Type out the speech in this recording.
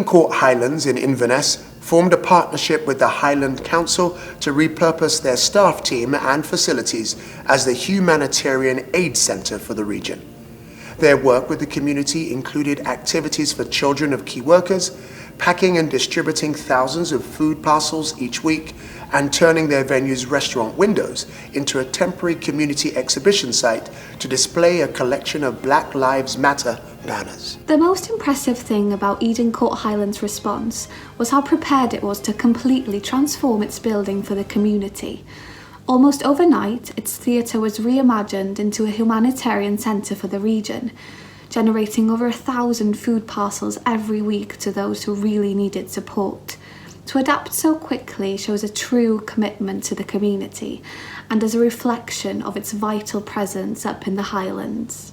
Court Highlands in Inverness formed a partnership with the Highland Council to repurpose their staff team and facilities as the humanitarian aid centre for the region. Their work with the community included activities for children of key workers, packing and distributing thousands of food parcels each week, and turning their venue's restaurant windows into a temporary community exhibition site to display a collection of Black Lives Matter banners. The most impressive thing about Court Highlands' response was how prepared it was to completely transform its building for the community. Almost overnight, its theatre was reimagined into a humanitarian centre for the region, generating over 1,000 food parcels every week to those who really needed support. To adapt so quickly shows a true commitment to the community and is a reflection of its vital presence up in the Highlands.